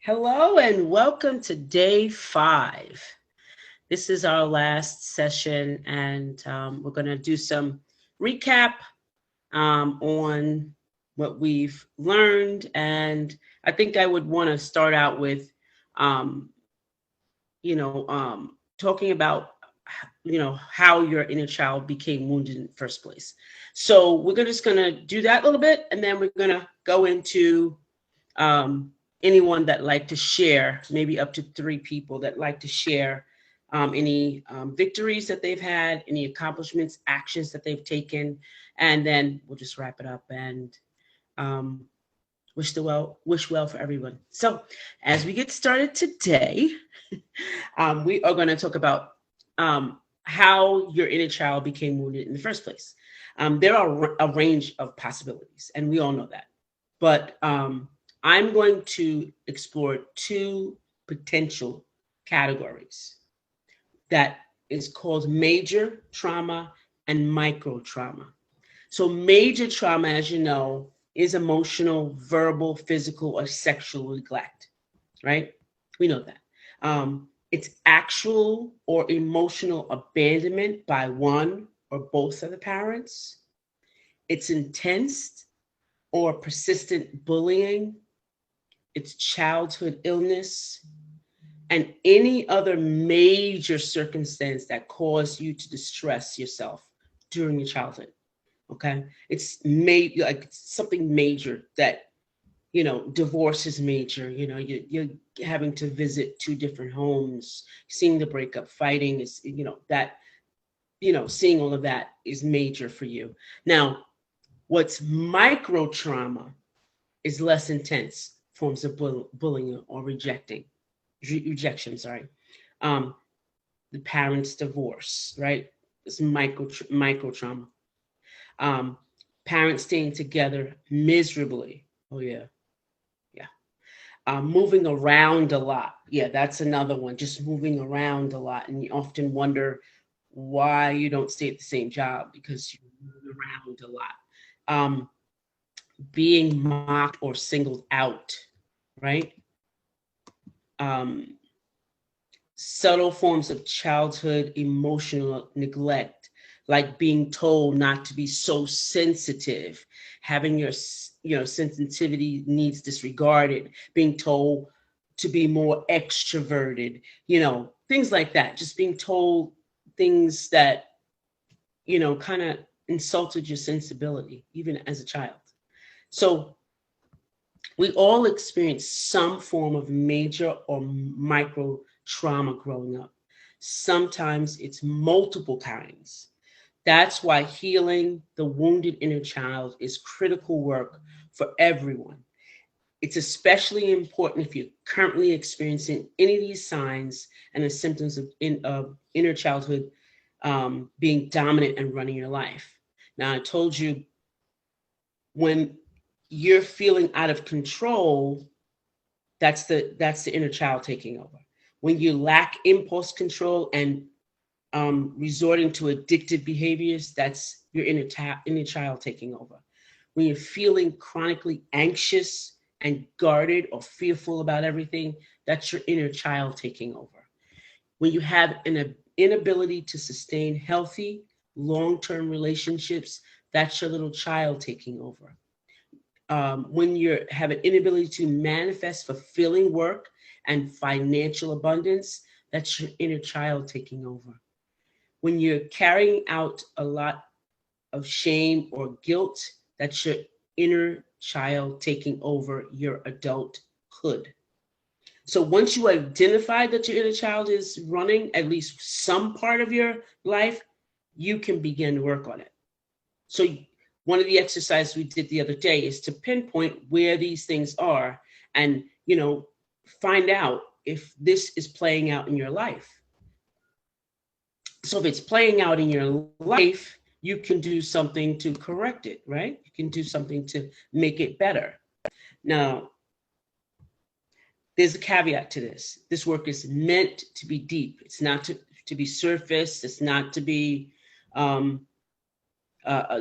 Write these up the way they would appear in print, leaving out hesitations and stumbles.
Hello and welcome to day 5. This is our last session, and we're going to do some recap on what we've learned. And I think I would want to start out with, um, talking about, how your inner child became wounded in the first place. So just going to do that a little bit, and then we're going to go into um, anyone that like to share, maybe up to 3 people that like to share any victories that they've had, any accomplishments, actions that they've taken, and then we'll just wrap it up and um, wish well for everyone. So, as we get started today, we are going to talk about how your inner child became wounded in the first place. There are a range of possibilities, and we all know that. But I'm going to explore 2 potential categories that is called major trauma and micro trauma. So, major trauma, as you know, is emotional, verbal, physical, or sexual neglect, right? We know that. It's actual or emotional abandonment by one or both of the parents. It's intense or persistent bullying. It's childhood illness, and any other major circumstance that caused you to distress yourself during your childhood. Okay. It's made like something major that, divorce is major. You're having to visit 2 different homes, seeing the breakup, fighting is, seeing all of that is major for you. Now, what's micro trauma is less intense forms of bullying or rejection. Sorry, um, the parents' divorce, right? It's micro trauma. Um, Parents staying together miserably. Oh yeah, yeah. Moving around a lot. Yeah, that's another one. Just moving around a lot, and you often wonder why you don't stay at the same job because you move around a lot. Being mocked or singled out, right? Um, Subtle forms of childhood emotional neglect, like being told not to be so sensitive, having your sensitivity needs disregarded, being told to be more extroverted, things like that. Just being told things that kind of insulted your sensibility, even as a child. So we all experience some form of major or micro trauma growing up. Sometimes it's multiple kinds. That's why healing the wounded inner child is critical work for everyone. It's especially important if you're currently experiencing any of these signs and the symptoms of inner childhood being dominant and running your life. Now, I told you when you're feeling out of control, that's the inner child taking over. When you lack impulse control and resorting to addictive behaviors, that's your inner child taking over. When you're feeling chronically anxious and guarded or fearful about everything, that's your inner child taking over. When you have an inability to sustain healthy, long-term relationships, that's your little child taking over. When you have an inability to manifest fulfilling work and financial abundance, that's your inner child taking over. When you're carrying out a lot of shame or guilt, that's your inner child taking over your adulthood. So once you identify that your inner child is running at least some part of your life, you can begin to work on it. So one of the exercises we did the other day is to pinpoint where these things are and, find out if this is playing out in your life. So if it's playing out in your life, you can do something to correct it, right? You can do something to make it better. Now, there's a caveat to this. This work is meant to be deep. It's not to be surface. It's not to be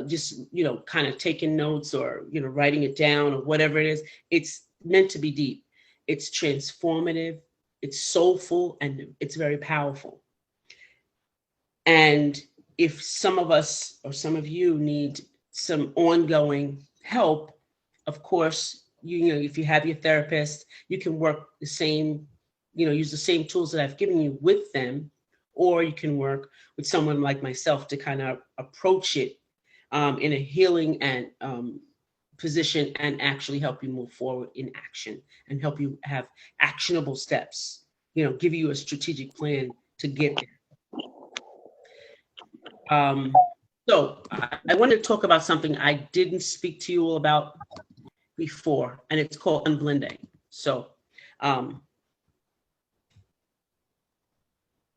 just kind of taking notes or writing it down or whatever it is. It's meant to be deep. It's transformative, it's soulful, and it's very powerful. And if some of us or some of you need some ongoing help, of course, you know, if you have your therapist, you can work the same, you know, use the same tools that I've given you with them, or you can work with someone like myself to kind of approach it in a healing and position, and actually help you move forward in action and help you have actionable steps, you know, give you a strategic plan to get there. So I wanted to talk about something I didn't speak to you all about before, and it's called unblending. So um,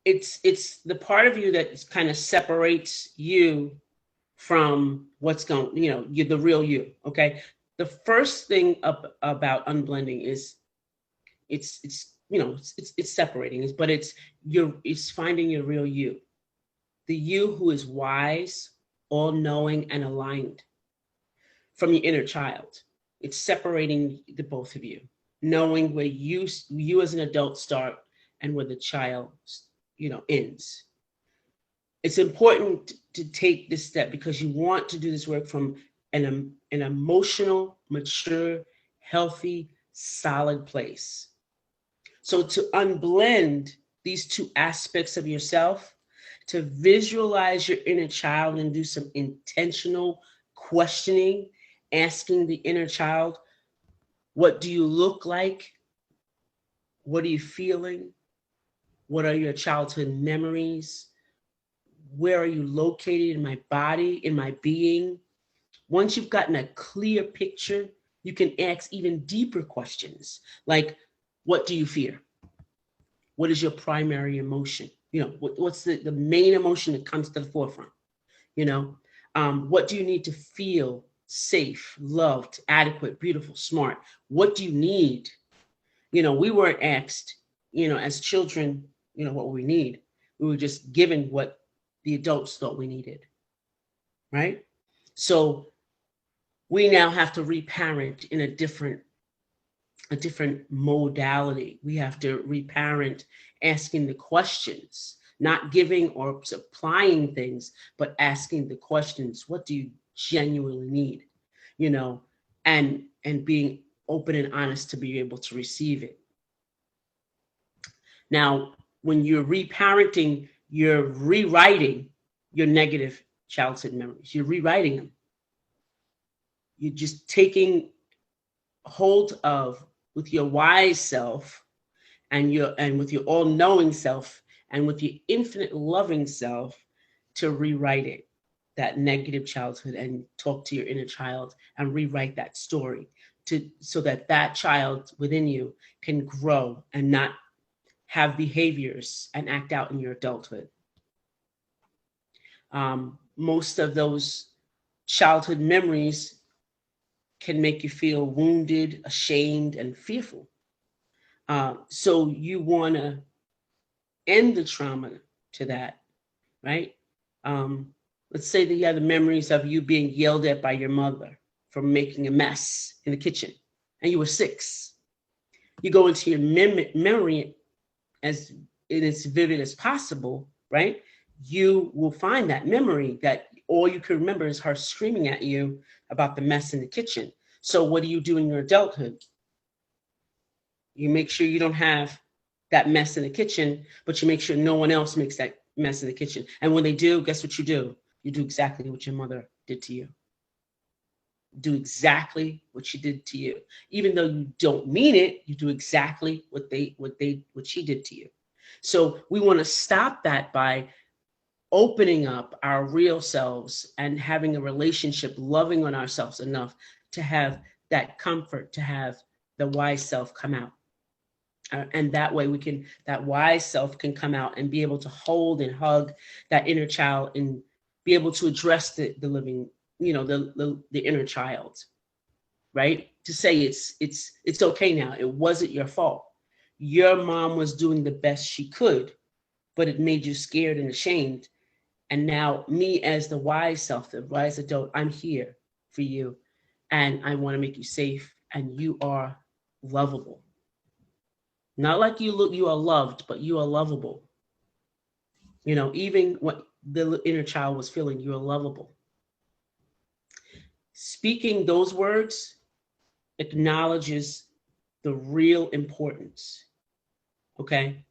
it's the part of you that kind of separates you from what's going, you know, you, the real you. Okay. The first thing about unblending is it's you know it's separating, but it's finding your real you, the you who is wise, all knowing, and aligned from your inner child. It's separating the both of you, knowing where you as an adult start and where the child, you know, ends. It's important to take this step because you want to do this work from an emotional, mature, healthy, solid place. So to unblend these two aspects of yourself, to visualize your inner child and do some intentional questioning, asking the inner child, what do you look like? What are you feeling? What are your childhood memories? Where are you located in my body, in my being? Once you've gotten a clear picture, you can ask even deeper questions like, what do you fear? What is your primary emotion? You know, what's the main emotion that comes to the forefront? You know, what do you need to feel safe, loved, adequate, beautiful, smart? What do you need? You know, we weren't asked, you know, as children, you know, what we need. We were just given what the adults thought we needed, right? So we now have to reparent in a different modality. We have to reparent asking the questions, not giving or supplying things, but asking the questions. What do you genuinely need? You know, and being open and honest to be able to receive it. Now, when you're reparenting, you're rewriting your negative childhood memories. You're rewriting them. You're just taking hold of with your wise self and with your all-knowing self and with your infinite loving self to rewrite it, that negative childhood, and talk to your inner child and rewrite that story to so that that child within you can grow and not have behaviors and act out in your adulthood. Most of those childhood memories can make you feel wounded, ashamed, and fearful. So you want to end the trauma to that, right? Let's say that you have the memories of you being yelled at by your mother for making a mess in the kitchen, and you were 6. You go into your memory as in as vivid as possible, right? You will find that memory that all you can remember is her screaming at you about the mess in the kitchen. So what do you do in your adulthood? You make sure you don't have that mess in the kitchen, but you make sure no one else makes that mess in the kitchen. And when they do, guess what you do? You do exactly what your mother did to you. Do exactly what she did to you. Even though you don't mean it, you do exactly what she did to you. So we want to stop that by opening up our real selves and having a relationship, loving on ourselves enough to have that comfort, to have the wise self come out. And that way that wise self can come out and be able to hold and hug that inner child and be able to address the living, you know, the inner child, right? To say it's okay now. It wasn't your fault. Your mom was doing the best she could, but it made you scared and ashamed. And now me as the wise self, the wise adult, I'm here for you. And I want to make you safe, and you are lovable. Not like you are loved, but you are lovable. Even what the inner child was feeling, you are lovable. Speaking those words acknowledges the real importance. Okay.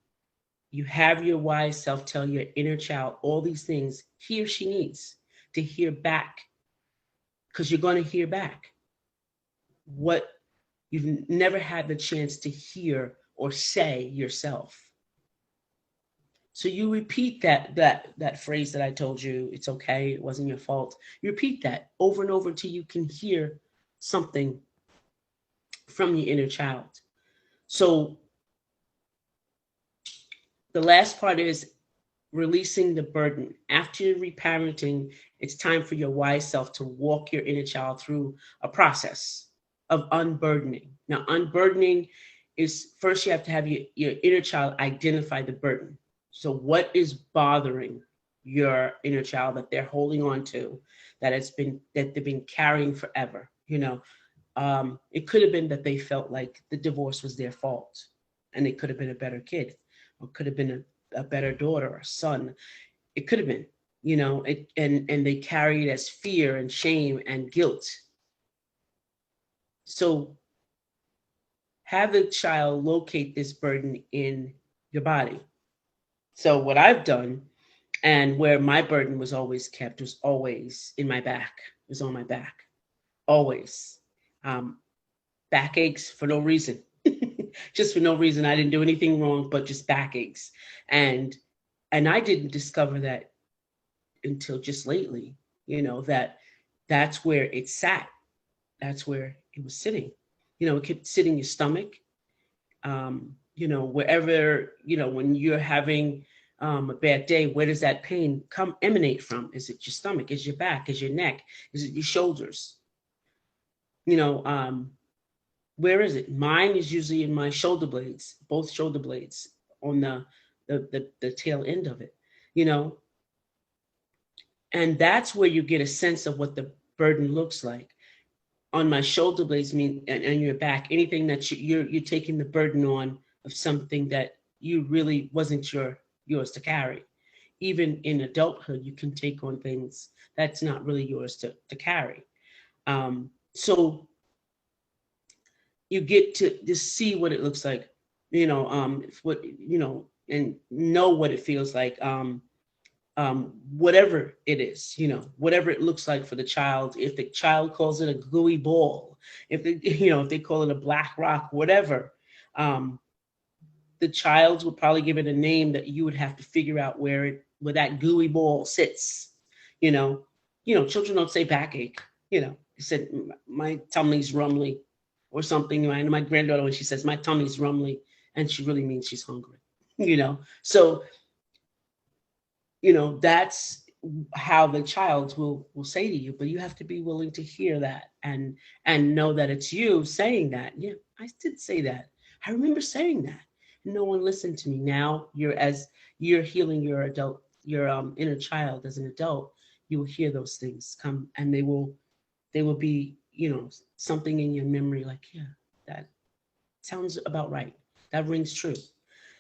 You have your wise self tell your inner child all these things he or she needs to hear back, because you're going to hear back what you've never had the chance to hear or say yourself. So you repeat that phrase that I told you, it's okay, it wasn't your fault. You repeat that over and over until you can hear something from your inner child. So the last part is releasing the burden. After reparenting, it's time for your wise self to walk your inner child through a process of unburdening. Now, unburdening is first you have to have your inner child identify the burden. So, what is bothering your inner child that they're holding on to, that they've been carrying forever? It could have been that they felt like the divorce was their fault, and they could have been a better kid, or could have been a better daughter or son. It could have been, and they carry it as fear and shame and guilt. So have the child locate this burden in your body. So what I've done, and where my burden was always kept, was always in my back. It was on my back, always. Um, Backaches for no reason, just for no reason. I didn't do anything wrong, but just backaches, and I didn't discover that until just lately. That's where it sat. That's where it was sitting. It could sit in your stomach. Wherever, when you're having a bad day, where does that pain come emanate from? Is it your stomach? Is your back? Is your neck? Is it your shoulders? You know, um, where is it? Mine is usually in my shoulder blades, both shoulder blades, on the tail end of it. You know, and that's where you get a sense of what the burden looks like. On my shoulder blades, mean, and your back, anything that you're taking the burden on of something that you really wasn't yours to carry. Even in adulthood, you can take on things that's not really yours to carry. So you get to just see what it looks like, what and know what it feels like. Whatever it is, whatever it looks like for the child. If the child calls it a gooey ball, if they, if they call it a black rock, whatever, um, the child would probably give it a name that you would have to figure out where that gooey ball sits. You know, children don't say backache. They said my tummy's rumbly, or something. My granddaughter, when she says my tummy's rumbly, and she really means she's hungry. So that's how the child will say to you, but you have to be willing to hear that, and know that it's you saying that. Yeah, I did say that. I remember saying that. No one listened to me. Now you're healing your inner child as an adult, you will hear those things come, and they will be, something in your memory, like, yeah, that sounds about right, that rings true.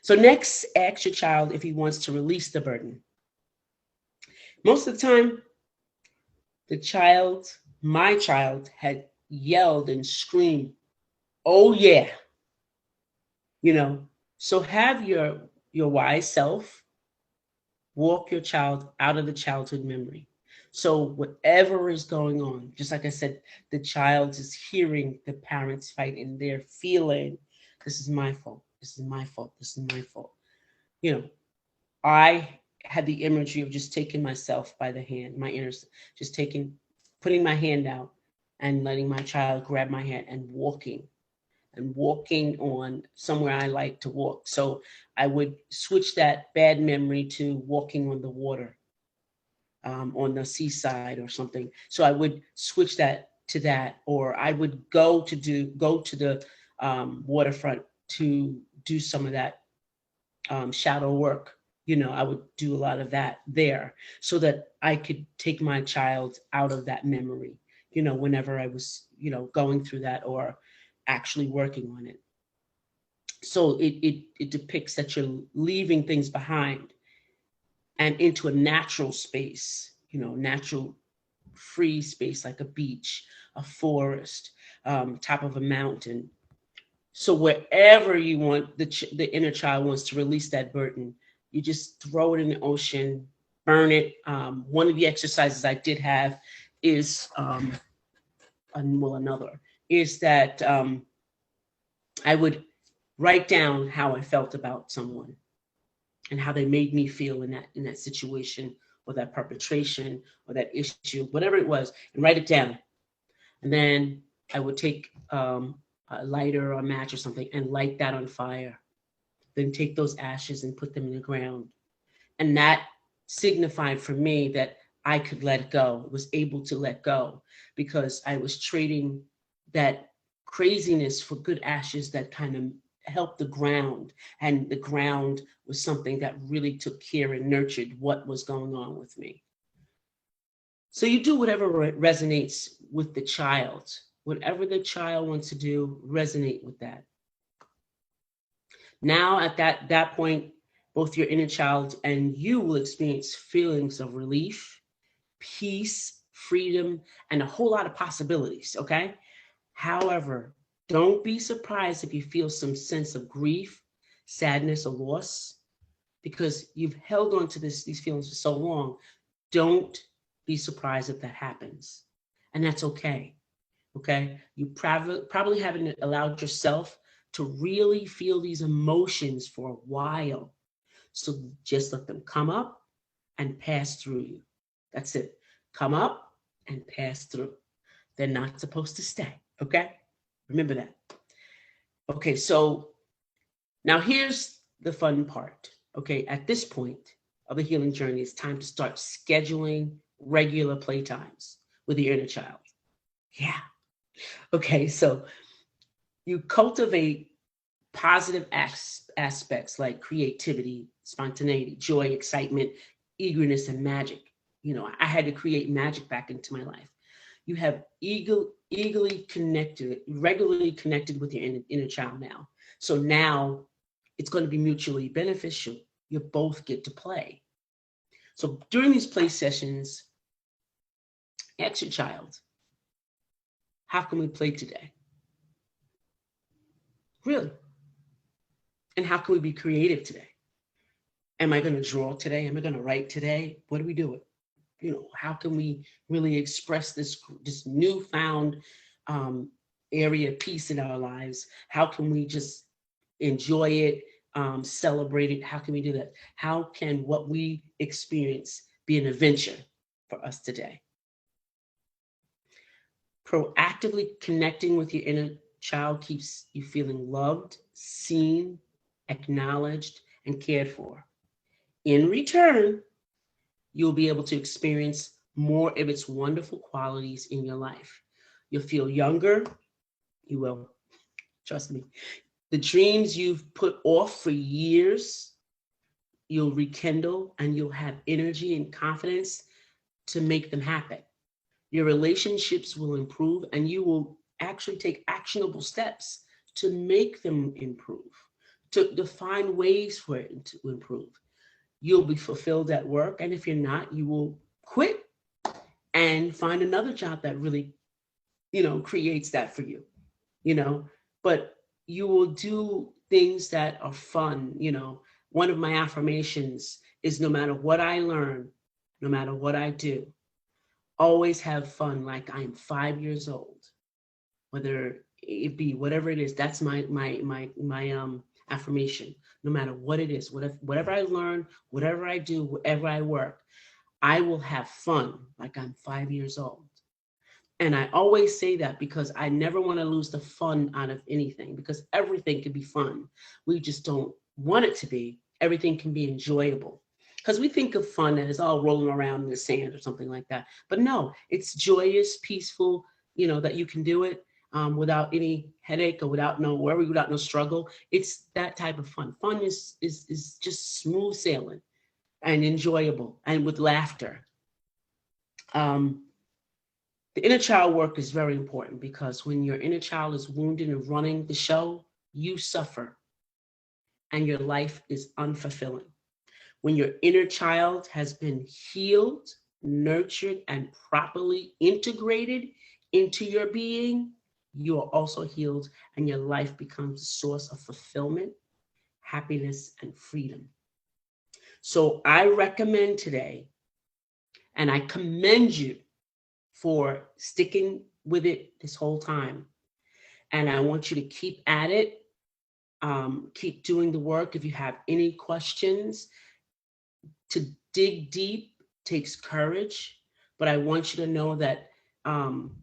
So next, ask your child if he wants to release the burden. Most of the time, my child, had yelled and screamed, "Oh yeah," you know. So have your wise self walk your child out of the childhood memory. So whatever is going on, just like I said, the child is hearing the parents fight and they're feeling, this is my fault. This is my fault. This is my fault. You know, I had the imagery of just taking myself by the hand, just putting my hand out and letting my child grab my hand and walking on somewhere I like to walk. So I would switch that bad memory to walking on the water, on the seaside or something. So I would switch that to that, or I would go to the waterfront to do some of that shadow work. I would do a lot of that there, so that I could take my child out of that memory, whenever I was, going through that or actually working on it. So it depicts that you're leaving things behind and into a natural space, natural free space like a beach, a forest, top of a mountain. So wherever you want the inner child wants to release that burden, you just throw it in the ocean, burn it. One of the exercises I did have is another is that I would write down how I felt about someone and how they made me feel in that situation or that perpetration or that issue, whatever it was, and write it down. And then I would take a lighter or a match or something and light that on fire. Then take those ashes and put them in the ground. And that signified for me that I could let go, was able to let go, because I was trading that craziness for good ashes that kind of helped the ground. And the ground was something that really took care and nurtured what was going on with me. So you do whatever resonates with the child. Whatever the child wants to do, resonate with that. Now, at that point, both your inner child and you will experience feelings of relief, peace, freedom, and a whole lot of possibilities, okay? However, don't be surprised if you feel some sense of grief, sadness, or loss, because you've held on to these feelings for so long. Don't be surprised if that happens. And that's okay. Okay. You probably haven't allowed yourself to really feel these emotions for a while. So just let them come up and pass through you. That's it. Come up and pass through. They're not supposed to stay. Okay. Remember that. Okay. So now here's the fun part. Okay. At this point of the healing journey, it's time to start scheduling regular playtimes with your inner child. Yeah. Okay. So you cultivate positive aspects like creativity, spontaneity, joy, excitement, eagerness, and magic. I had to create magic back into my life. You have eagerly connected, regularly connected with your inner child now. So now it's going to be mutually beneficial. You both get to play. So during these play sessions, ask your child, how can we play today? Really? And how can we be creative today? Am I going to draw today? Am I going to write today? What are we doing? How can we really express this newfound um, area of peace in our lives? How can we just enjoy it, celebrate it? How can we do that? How can what we experience be an adventure for us today? Proactively connecting with your inner child keeps you feeling loved, seen, acknowledged, and cared for. In return, you'll be able to experience more of its wonderful qualities in your life. You'll feel younger. You will, trust me. The dreams you've put off for years, you'll rekindle and you'll have energy and confidence to make them happen. Your relationships will improve and you will actually take actionable steps to make them improve, to find ways for it to improve. You'll be fulfilled at work. And if you're not, you will quit and find another job that really, creates that for you, you know, but you will do things that are fun. One of my affirmations is no matter what I learn, no matter what I do, always have fun like I am 5 years old, whether it be whatever it is. That's my affirmation. No matter what it is, whatever I learn, whatever I do, wherever I work, I will have fun like I'm 5 years old. And I always say that because I never want to lose the fun out of anything, because everything can be fun. We just don't want it to be. Everything can be enjoyable. Because we think of fun as all rolling around in the sand or something like that. But no, it's joyous, peaceful, that you can do it without any headache or without no worry, without no struggle. It's that type of fun. Fun is just smooth sailing and enjoyable and with laughter. Um, The inner child work is very important because when your inner child is wounded and running the show, you suffer. and your life is unfulfilling. When your inner child has been healed, nurtured, and properly integrated into your being, you are also healed, and your life becomes a source of fulfillment, happiness, and freedom. So I recommend today, and I commend you for sticking with it this whole time. And I want you to keep at it, keep doing the work. If you have any questions, to dig deep takes courage, but I want you to know that um,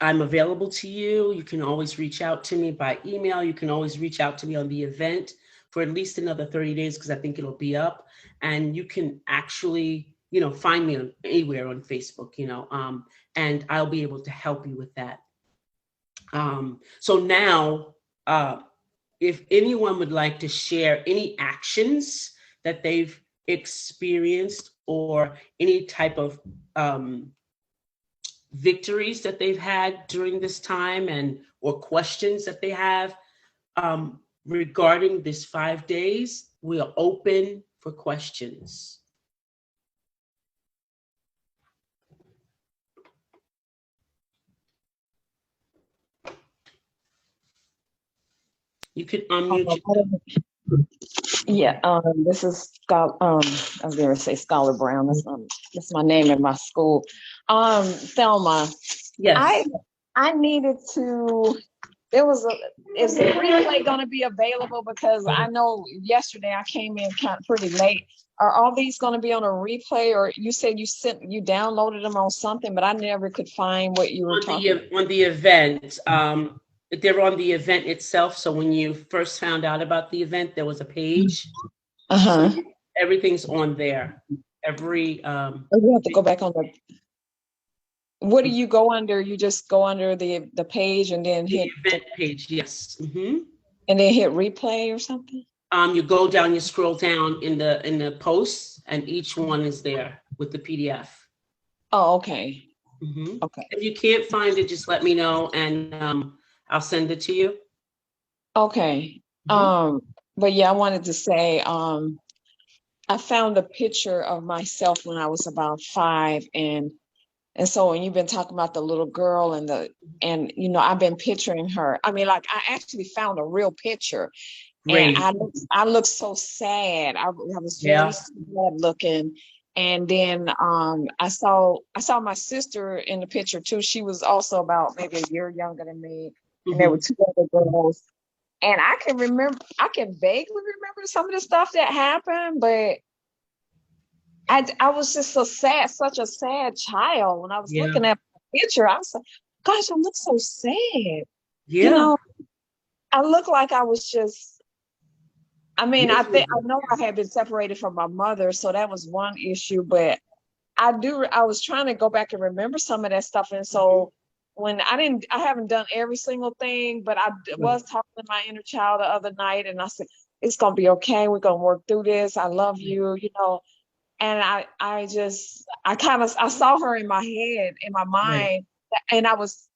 I'm available to you. You can always reach out to me by email. You can always reach out to me on the event for at least another 30 days because I think it'll be up. And you can actually, find me anywhere on Facebook, and I'll be able to help you with that. So now, if anyone would like to share any actions that they've experienced or any type of victories that they've had during this time and or questions that they have regarding this 5 days, we are open for questions. You can unmute yourself. Yeah, this is I was going to say Scholar Brown. That's my name in my school. Thelma, Yes. I needed to. Is the replay going to be available? Because I know yesterday I came in kind of pretty late. Are all these going to be on a replay, or you said you downloaded them on something, but I never could find what you were talking about. On the event. They're on the event itself. So when you first found out about the event, there was a page. So everything's on there. You have to go back on the. What do you go under? You just go under the page and then hit the event page. Yes. Mm-hmm. And then hit replay or something. You go down, you scroll down in the posts, and each one is there with the PDF. Oh, okay. Mm-hmm. Okay. If you can't find it, just let me know, and I'll send it to you. Okay. Mm-hmm. But yeah, I wanted to say, I found a picture of myself when I was about 5, and so when you've been talking about the little girl and I've been picturing her. I mean, like I actually found a real picture. Great. And I looked so sad. I was very sad looking. And then I saw my sister in the picture too. She was also about maybe a year younger than me. And there were 2 other girls. And I can vaguely remember some of the stuff that happened, but I was just so sad, such a sad child. When I was looking at the picture, I was like, gosh, I look so sad. Yeah. I look like I was just, I mean, I know I had been separated from my mother, so that was one issue, but I was trying to go back and remember some of that stuff. And so when I haven't done every single thing, but I was talking to my inner child the other night, and I said, it's going to be okay. We're going to work through this. I love you, And I saw her in my head, in my mind, and I was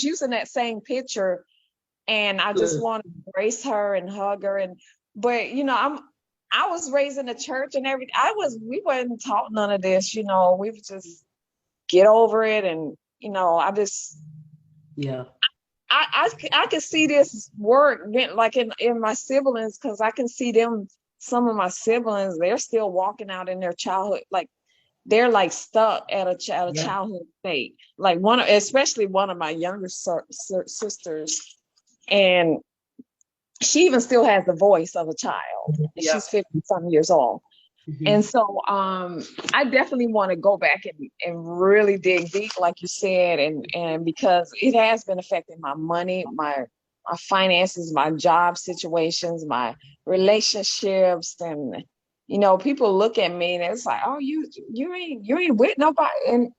using that same picture, and I just want to embrace her and hug her. But I was raised in the church and everything. We wasn't taught none of this, we would just get over it, and I could see this work like in my siblings, because I can see them. Some of my siblings, they're still walking out in their childhood, like they're like stuck at a childhood state. Like especially one of my younger sisters, and she even still has the voice of a child. She's 50-some years old. Mm-hmm. And so I definitely want to go back and really dig deep, like you said, and because it has been affecting my money, my finances, my job situations, my relationships, and people look at me and it's like, oh, you ain't with nobody,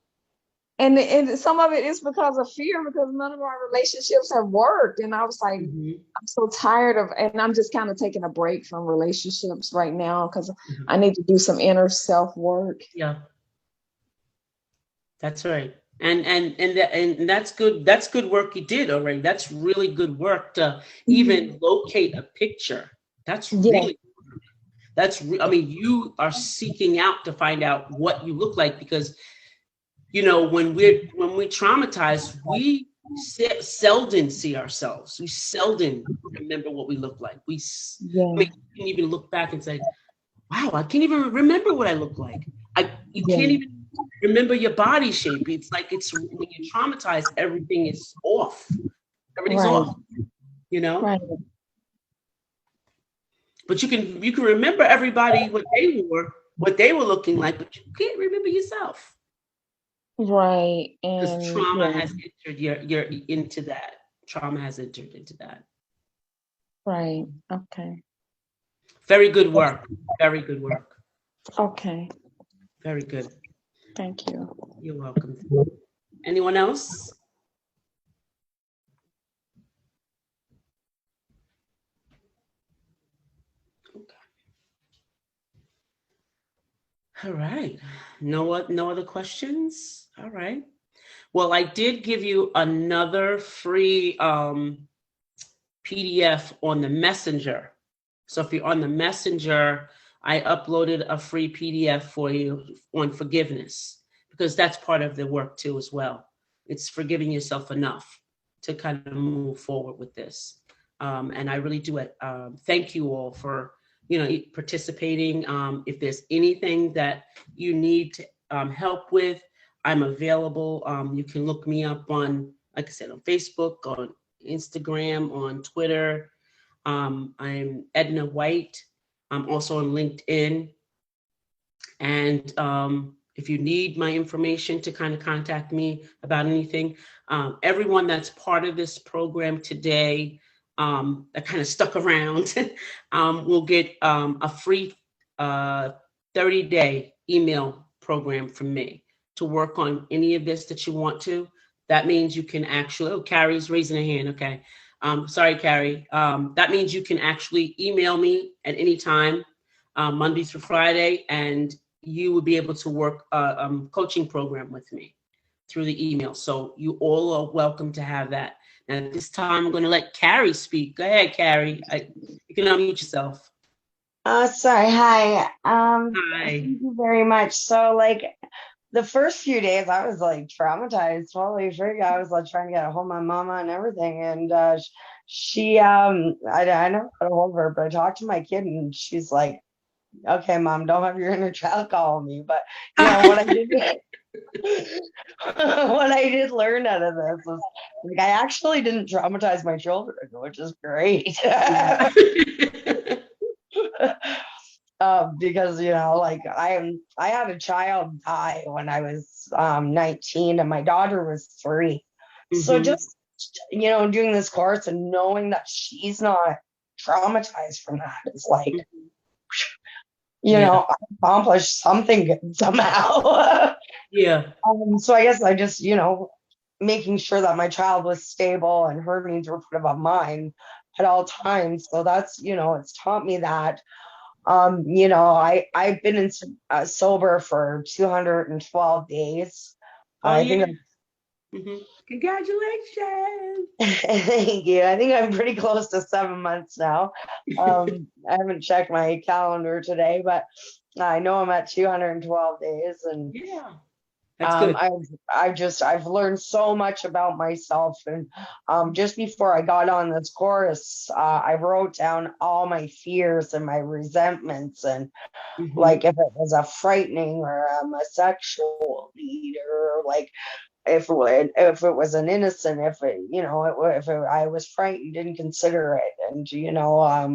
and some of it is because of fear, because none of our relationships have worked. And I was like, I'm so tired of, and I'm just kind of taking a break from relationships right now because I need to do some inner self work. Yeah. That's right. And that's good. That's good work you did already. That's really good work to Mhm. even locate a picture. That's Yeah, really I mean, you are seeking out to find out what you look like because when we traumatize, we seldom see ourselves. We seldom remember what we look like. I yeah, mean, you can even look back and say, "Wow, I can't even remember what I look like." You can't yeah. even remember your body shape. It's like it's when you traumatize, everything is off. Everything's Right, off. You know, right, but you can remember everybody what they were looking like, but you can't remember yourself right. because And trauma yeah, has entered your into that. Trauma has entered into that. right. Okay. Very good work. Very good work. Okay. Very good. Thank you. You're welcome. Anyone else? Okay. All right. No other questions? All right. Well, I did give you another free PDF on the messenger. So if you're on the messenger, I uploaded a free PDF for you on forgiveness because that's part of the work too as well. It's forgiving yourself enough to kind of move forward with this. And I really do it. Thank you all for participating. If there's anything that you need to help with, I'm available. You can look me up on, like I said, on Facebook, on Instagram, on Twitter. I'm Edna White. I'm also on LinkedIn. And if you need my information to kind of contact me about anything, everyone that's part of this program today that kind of stuck around will get a free 30-day email program from me to work on any of this that you want to. That means you can actually, oh, Carrie's raising a hand. Okay. Sorry, Carrie. That means you can actually email me at any time, Monday through Friday, and you would be able to work a coaching program with me through the email. So you all are welcome to have that. Now, at this time, I'm going to let Carrie speak. Go ahead, Carrie. You can unmute yourself. Sorry. Hi. Thank Hi. you very much. So, like, the first few days, I was like traumatized, totally freaked. I was like trying to get a hold of my mama and everything. And I never got a hold of her, but I talked to my kid, and she's like, "Okay, mom, don't have your inner child call me." But what I did, what I did learn out of this was like I actually didn't traumatize my children, which is great. Yeah. Because like I had a child die when I was 19 and my daughter was 3. So Hmm. just doing this course and knowing that she's not traumatized from that is like Yeah. I accomplished something good somehow. Yeah. So I guess I just making sure that my child was stable and her needs were put above mine at all times. So that's it's taught me that. I've been sober for 212 days. Oh, I yeah. think Hmm. Congratulations. thank you. I think I'm pretty close to 7 months now. I haven't checked my calendar today, but I know I'm at 212 days, and Yeah. That's good. I've learned so much about myself. And just before I got on this course, I wrote down all my fears and my resentments, and Hmm. like if it was a frightening or a sexual need, or like if it was an innocent, if it if I was frightened, didn't consider it, and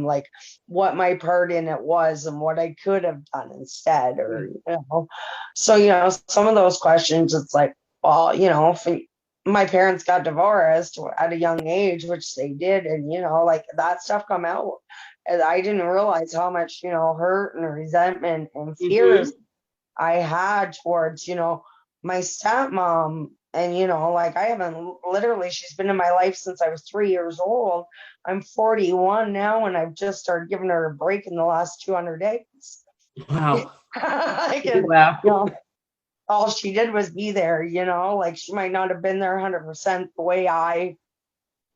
like what my part in it was and what I could have done instead, Yeah. or so some of those questions, it's like, well, if my parents got divorced at a young age, which they did, and like that stuff come out, and I didn't realize how much hurt and resentment and fears Hmm. I had towards, my stepmom. And, like I haven't literally, she's been in my life since I was 3 years old. I'm 41 now, and I've just started giving her a break in the last 200 days. Wow. I can, Wow. all she did was be there, you know, like she might not have been there 100% the way I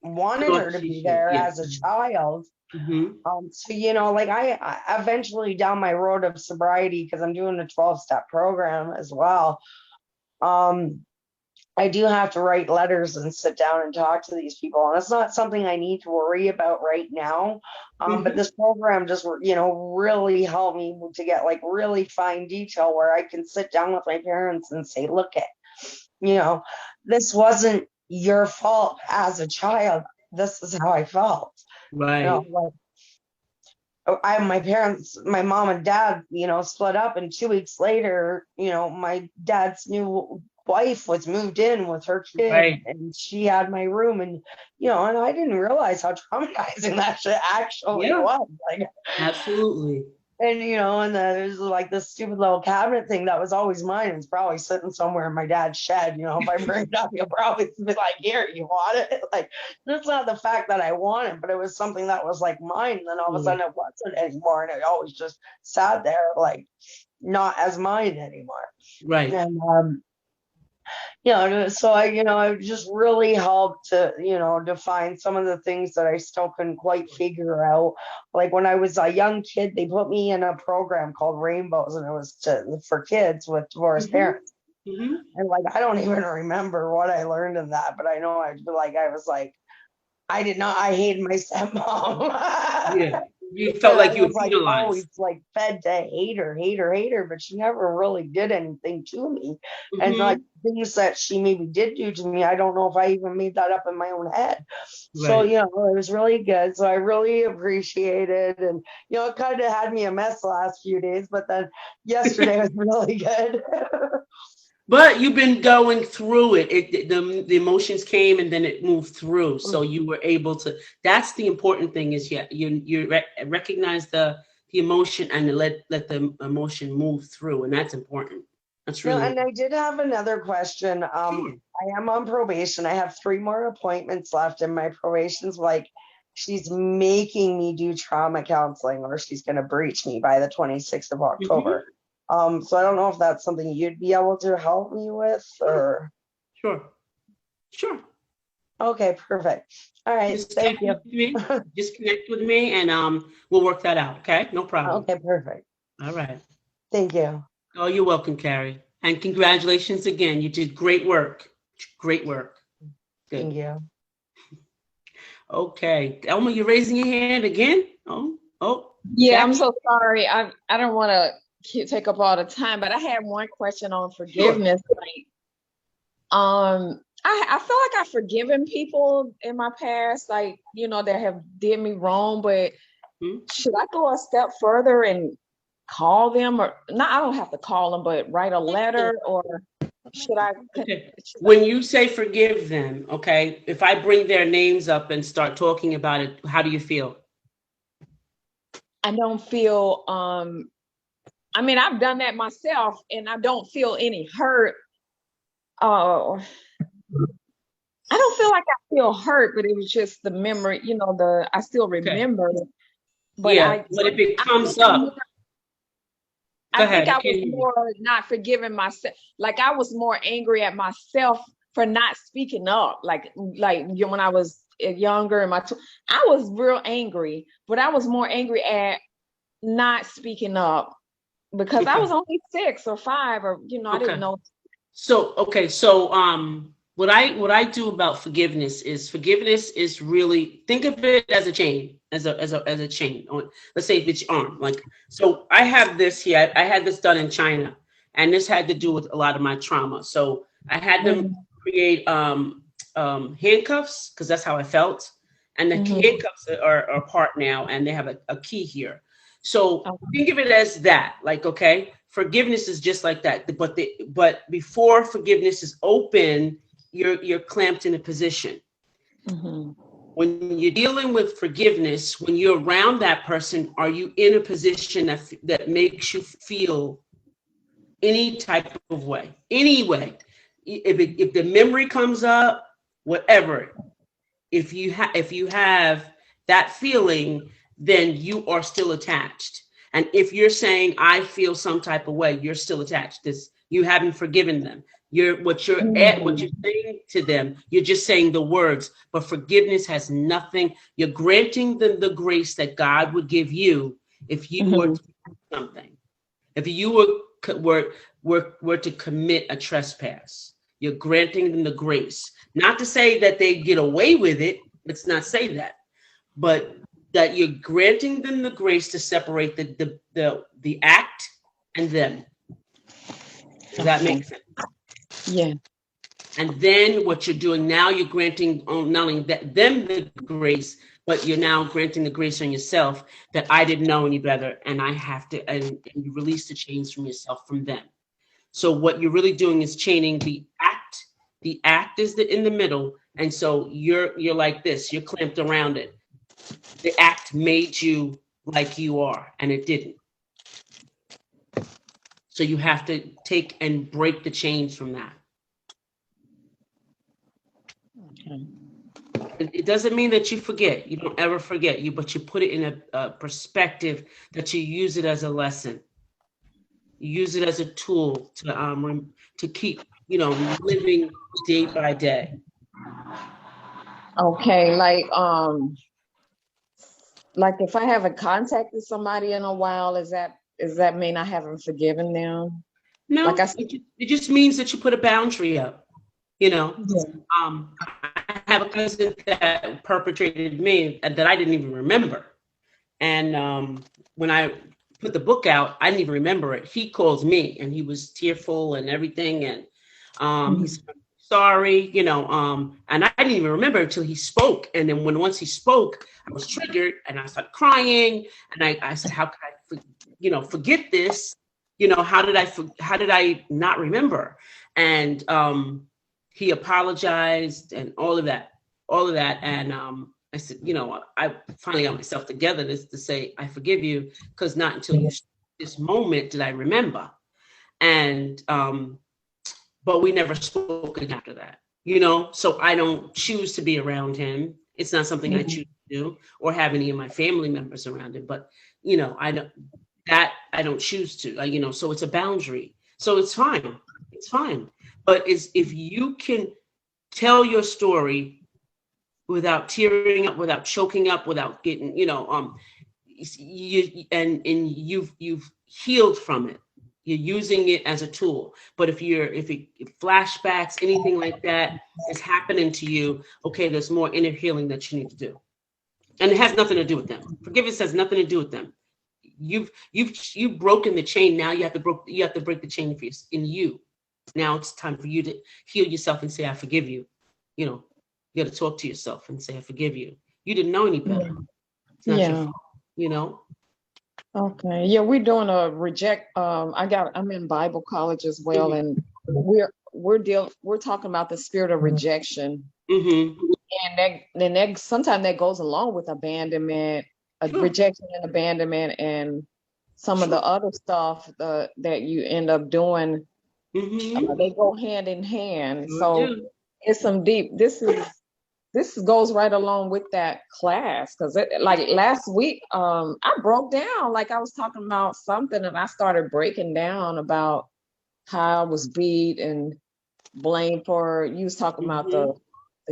wanted her Thought to she be should. there Yeah. as a child. Mm-hmm. So, you know, like I eventually down my road of sobriety, because I'm doing a 12-step program as well. Um, I do have to write letters and sit down and talk to these people. And it's not something I need to worry about right now. But Mm-hmm. this program just, you know, really helped me to get like really fine detail where I can sit down with my parents and say, look at, you know, this wasn't your fault as a child. This is how I felt. You know, Right. like my parents, my mom and dad, you know, split up, and 2 weeks later, you know, my dad's new wife was moved in with her kid, Right. and she had my room, and you know, and I didn't realize how traumatizing that shit actually Yeah. was. Like, Absolutely. and you know, and there's like this stupid little cabinet thing that was always mine. It's probably sitting somewhere in my dad's shed. You know, if I bring it up, he'll probably be like, "Here, you want it?" Like, that's not the fact that I want it, but it was something that was like mine. And then all of a Yeah. sudden, it wasn't anymore, and it always just sat there, like not as mine anymore. Right. And you know, so I, you know, I just really helped to, you know, define some of the things that I still couldn't quite figure out. Like when I was a young kid, they put me in a program called Rainbows, and it was for kids with divorced Mm-hmm. parents. Mm-hmm. And like, I don't even remember what I learned in that, but I know I was like, I did not, I hated my stepmom. Yeah. You And felt I like you were was like penalized. always like fed to hate her, hate her, hate her, but she never really did anything to me. And like Mm-hmm. things that she maybe did do to me, I don't know if I even made that up in my own head. So, Right. you know, it was really good. So I really appreciate it. And, you know, it kind of had me a mess the last few days, but then yesterday was really good. But you've been going through it. The emotions came and then it moved through. So you were able to. That's the important thing is recognize the emotion and let the emotion move through, and that's important. That's No, really and important. I did have another question. Sure. I am on probation. I have 3 more appointments left, and my probation's like she's making me do trauma counseling, or she's going to breach me by the 26th of Hmm. October. So I don't know if that's something you'd be able to help me with, Sure. or Sure. Sure. okay, perfect. All right, Just thank connect you. with me. Just connect with me, and we'll work that out. Okay. No problem. Okay, perfect. All right. Thank you. Oh, you're welcome, Carrie. And congratulations again. You did great work. Great work. Thank Good. you. Okay. Elma, you're raising your hand again? Oh, Yeah, I'm Jackie? so sorry. I don't want to take up all the time, but I had one question on Sure. forgiveness. Like, I feel like I've forgiven people in my past, like, you know, that have did me wrong, but Hmm? should I go a step further and call them, or not? I don't have to call them, but write a letter, or should I? Okay. Should When you say forgive them, okay, if I bring their names up and start talking about it, how do you feel? I don't feel. I mean, I've done that myself, and I don't feel any hurt. Uh, I don't feel like I feel hurt, but it was just the memory. You know, I still Okay. remember it, but Yeah. But if it I think comes I'm more up, go I think ahead. I I can't was hear you. more not forgiving myself. Like I was more angry at myself for not speaking up. When I was younger and I was real angry, but I was more angry at not speaking up because I Okay. was only 6 or 5, or I didn't Okay. know. So what I do about forgiveness is really think of it as a chain, as a chain on, let's say if it's your arm. Like, so I have this here. I had this done in China, and this had to do with a lot of my trauma. So I had them Mhm, create handcuffs because that's how I felt. And the mhm. handcuffs are apart now, and they have a key here. So Oh, think of it as that. Like, okay, forgiveness is just like that. But before forgiveness is open, you're clamped in a position. mhm, When you're dealing with forgiveness, when you're around that person, are you in a position that makes you feel any type of way? Any way. If the memory comes up, whatever, if you have that feeling, then you are still attached. And if you're saying I feel some type of way, you're still attached. You haven't forgiven them. What you're saying to them, you're just saying the words, but forgiveness has nothing. You're granting them the grace that God would give you if you were to do something. If you were to commit a trespass, you're granting them the grace. Not to say that they get away with it. Let's not say that, but that you're granting them the grace to separate the act and them. Does that make sense? Yeah. And then what you're doing now, you're granting not only them the grace, but you're now granting the grace on yourself that I didn't know any better, and I have to, and you release the chains from yourself from them. So what you're really doing is chaining the act. The act is in the middle, and so you're like this. You're clamped around it. The act made you like you are, and it didn't. So you have to take and break the chains from that. Okay. It doesn't mean that you forget. You don't ever forget you, but you put it in a perspective that you use it as a lesson. You use it as a tool to keep, living day by day. Okay, like if I haven't contacted somebody in a while, does that mean I haven't forgiven them? Like No, I said, it just means that you put a boundary up. yeah. I have a cousin that perpetrated me that I didn't even remember. And when I put the book out, I didn't even remember it. He calls me and he was tearful and everything. And he said, sorry, and I didn't even remember until he spoke. And then once he spoke, I was triggered and I started crying. And I said, how could I, forget this? How did I not remember? And he apologized and all of that. And I said, I finally got myself together to say, I forgive you, because not until this moment did I remember. And, but we never spoke again after that, so I don't choose to be around him. It's not something I choose to do or have any of my family members around him, but, I don't choose to, so it's a boundary. So it's fine. It's fine. But if you can tell your story without tearing up, without choking up, without getting, you've healed from it. You're using it as a tool. But if flashbacks, anything like that is happening to you, okay, there's more inner healing that you need to do. And it has nothing to do with them. Forgiveness has nothing to do with them. You've broken the chain. Now you have to break the chain in you. Now it's time for you to heal yourself and say, I forgive you. You got to talk to yourself and say, I forgive you. You didn't know any better. It's not your fault, Okay. Yeah, we're doing a reject. I'm in Bible college as well, and we're talking about the spirit of rejection. And that sometimes that goes along with abandonment, rejection and abandonment, and some of the other stuff that you end up doing. They go hand in hand. So it's some deep. This goes right along with that class, because like last week, I broke down, like I was talking about something, and I started breaking down about how I was beat and blamed for. You was talking about the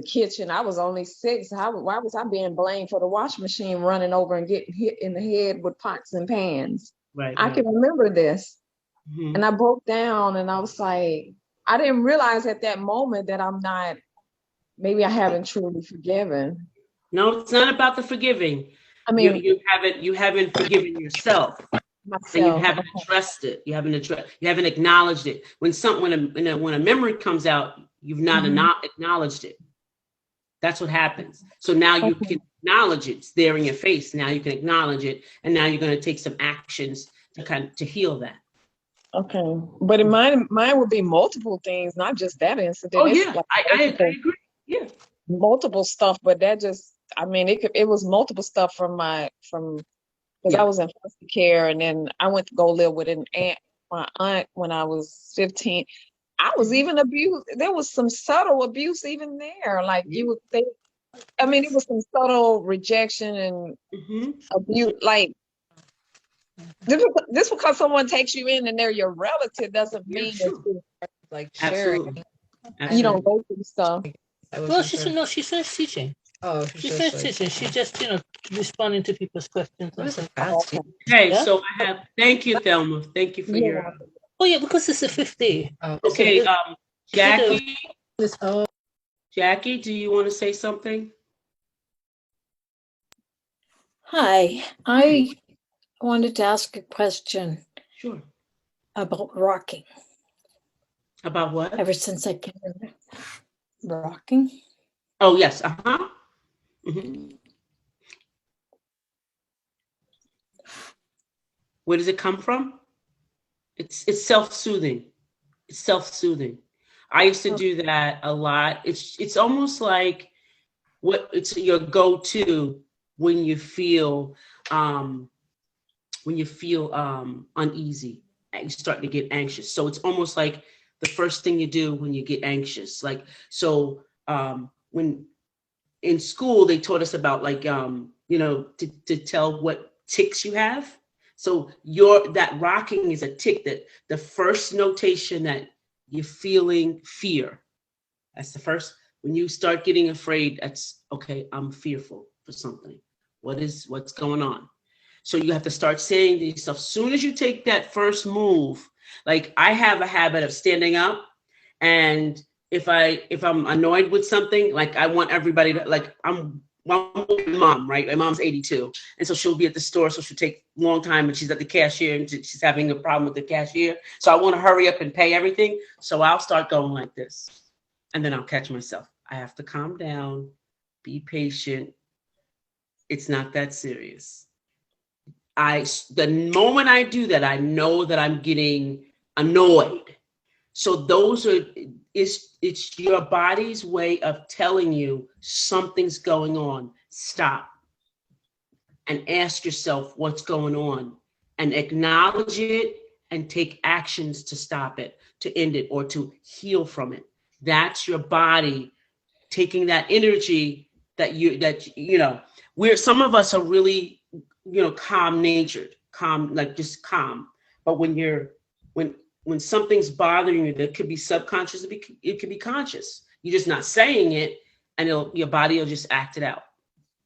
kitchen. I was only 6. Why was I being blamed for the washing machine running over and getting hit in the head with pots and pans? I can remember this. And I broke down, and I was like, I didn't realize at that moment that maybe I haven't truly forgiven. No, it's not about the forgiving. I mean, you haven't forgiven yourself. Myself. And you haven't addressed it. You haven't acknowledged it. When a memory comes out, you've not acknowledged it. That's what happens. So now you can acknowledge it. It's there in your face. Now you can acknowledge it, and now you're going to take some actions to heal that. Okay, but in mine would be multiple things, not just that incident. Oh yeah, like I agree. Yeah, multiple stuff, but that just, it was multiple stuff because I was in foster care, and then I went to go live with my aunt when I was 15. I was even abused. There was some subtle abuse even there. Like you would think, it was some subtle rejection and abuse. Like This because someone takes you in and they're your relative doesn't Yeah, mean that sure. you, Like Absolutely. you don't Absolutely. go through stuff. well, she finished teaching. Oh, she finished teaching. She just, responding to people's questions. What is a Oh, fast? okay. Okay, Yeah. so I have, thank you, Thelma. Thank you for You're your, welcome. Oh yeah, because it's a 50. Oh, okay, Jackie, This, oh, Jackie, do you want to say something? Hi, I wanted to ask a question Sure. about rocking. About what? Ever since I can remember, rocking. Oh, yes. Uh-huh. Mhm. Where does it come from? It's self-soothing. It's self-soothing. I used to do that a lot. It's almost like what it's your go-to when you feel um uneasy and you start to get anxious. So it's almost like the first thing you do when you get anxious. Like so when in school they taught us about like to tell what ticks you have. So your that rocking is a tick, that the first notation that you're feeling fear. That's the first. When you start getting afraid, that's okay, I'm fearful for something. What's going on? So you have to start saying to yourself, soon as you take that first move, like I have a habit of standing up, and if I'm annoyed with something, like I want everybody to, like I'm with my mom, right? My mom's 82. And so she'll be at the store, so she'll take a long time, and she's at the cashier and she's having a problem with the cashier. So I want to hurry up and pay everything. So I'll start going like this. And then I'll catch myself. I have to calm down, be patient. It's not that serious. The moment I do that, I know that I'm getting annoyed. So those are it's your body's way of telling you something's going on. Stop and ask yourself what's going on and acknowledge it and take actions to stop it, to end it, or to heal from it. That's your body taking that energy where some of us are really calm natured, calm, like just calm. But when something's bothering you, that could be subconscious, it could be conscious, you're just not saying it, and your body will just act it out.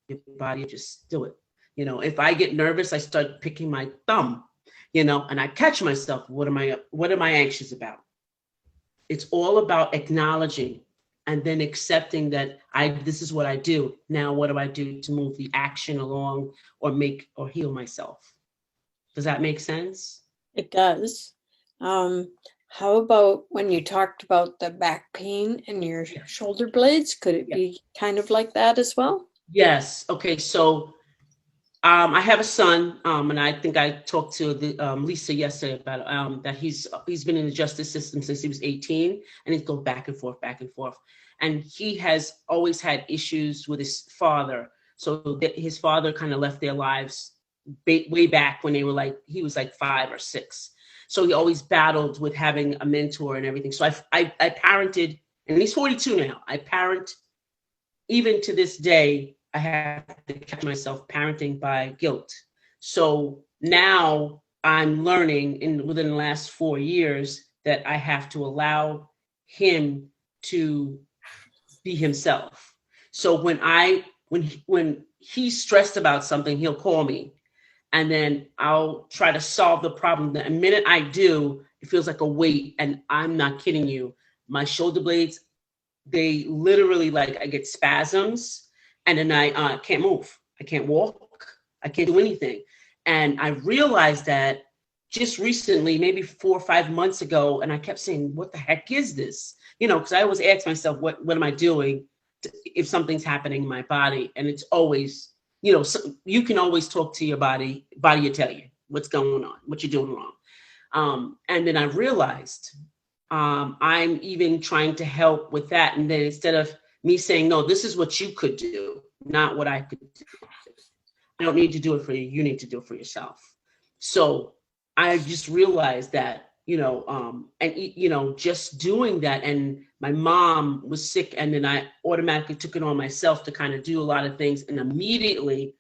Your body will just do it. If I get nervous, I start picking my thumb, and I catch myself. What am I anxious about? It's all about acknowledging and then accepting that this is what I do. Now what do I do to move the action along or make or heal myself? Does that make sense? It does. How about when you talked about the back pain and your shoulder blades? Could it be kind of like that as well? Yes. Okay. So I have a son, and I think I talked to Lisa yesterday about that he's been in the justice system since he was 18, and he's going back and forth, back and forth, and he has always had issues with his father. So that his father kind of left their lives way back when he was like 5 or 6. So he always battled with having a mentor and everything. So I parented, and he's 42 now. I parent even to this day. I have to catch myself parenting by guilt. So now I'm learning within the last 4 years that I have to allow him to be himself. So when he's stressed about something, he'll call me, and then I'll try to solve the problem. The minute I do, it feels like a weight, and I'm not kidding you. My shoulder blades, they literally, like, I get spasms, and then I can't move. I can't walk. I can't do anything. And I realized that just recently, maybe 4 or 5 months ago, and I kept saying, what the heck is this? Because I always ask myself, what am I doing if something's happening in my body? And it's always, so you can always talk to your body. Body will tell you what's going on, what you're doing wrong. And then I realized I'm even trying to help with that. And then instead of me saying, no, this is what you could do, not what I could do. I don't need to do it for you. You need to do it for yourself. So I just realized that, just doing that. And my mom was sick, and then I automatically took it on myself to kind of do a lot of things. And immediately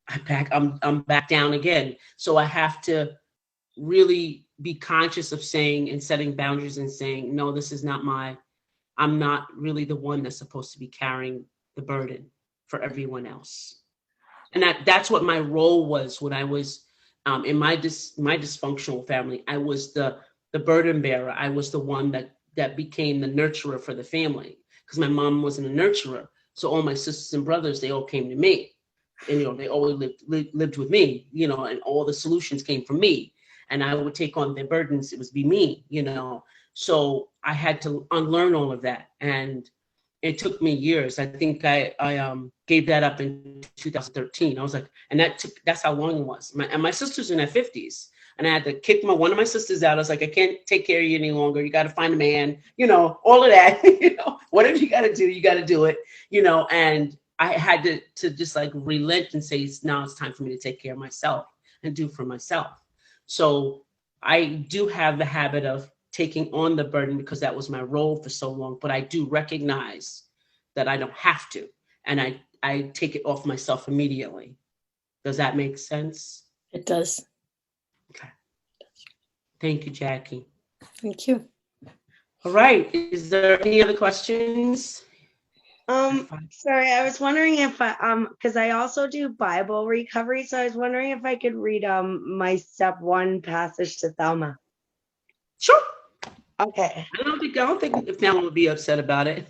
I'm back down again. So I have to really be conscious of saying and setting boundaries and saying, no, this is not I'm not really the one that's supposed to be carrying the burden for everyone else. And that's what my role was when I was in my dysfunctional family. I was the burden bearer. I was the one that became the nurturer for the family, because my mom wasn't a nurturer. So all my sisters and brothers, they all came to me, and they always lived with me, and all the solutions came from me, and I would take on their burdens. It was be me. So I had to unlearn all of that, and it took me years. I think I gave that up in 2013. I was like, and that's how long it was. My sisters in their 50s, and I had to kick one of my sisters out. I was like, I can't take care of you any longer. You got to find a man, all of that. Whatever you got to do, you got to do it. And I had to just like relent and say, now it's time for me to take care of myself and do for myself. So I do have the habit of taking on the burden because that was my role for so long, but I do recognize that I don't have to, and I take it off myself immediately. Does that make sense? It does. Okay. Thank you, Jackie. Thank you. All right. Is there any other questions? Sorry, I was wondering if because I also do Bible recovery, so I was wondering if I could read my step 1 passage to Thelma. Sure. Okay. I don't think if Thelma would be upset about it.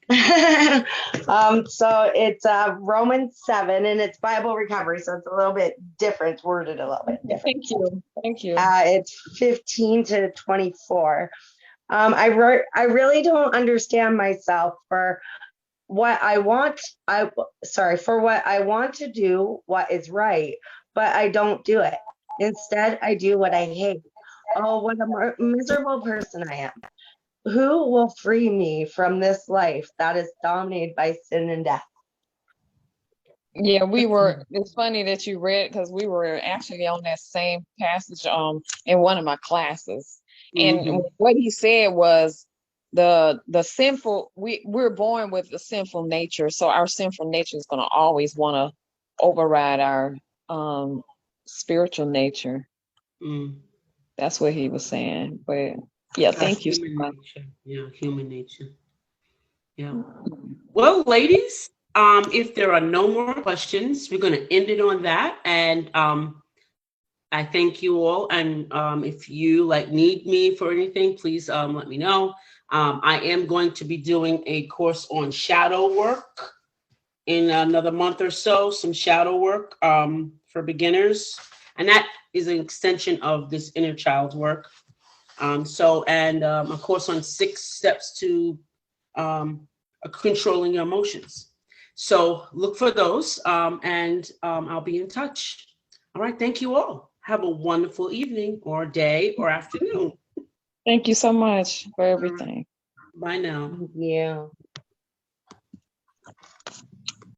So it's Romans 7, and it's Bible recovery, so it's a little bit different, worded a little bit different. Thank you. It's 15 to 24. I really don't understand myself for what I want. For what I want to do, what is right, but I don't do it. Instead, I do what I hate. Oh, what a miserable person I am. Who will free me from this life that is dominated by sin and death? Yeah, it's funny that you read, because we were actually on that same passage in one of my classes. Mm-hmm. And what he said was the sinful, we're born with the sinful nature, so our sinful nature is going to always want to override our spiritual nature. That's what he was saying. But yeah, thank you so much. Yeah, human nature. Yeah. Well, ladies, if there are no more questions, we're going to end it on that. And I thank you all. And if you need me for anything, please let me know. I am going to be doing a course on shadow work in another month or so, some shadow work for beginners. And that is an extension of this inner child work. A course on 6 steps to controlling your emotions. So look for those, and I'll be in touch. All right. Thank you all. Have a wonderful evening or day or afternoon. Thank you so much for everything. Bye now. Yeah.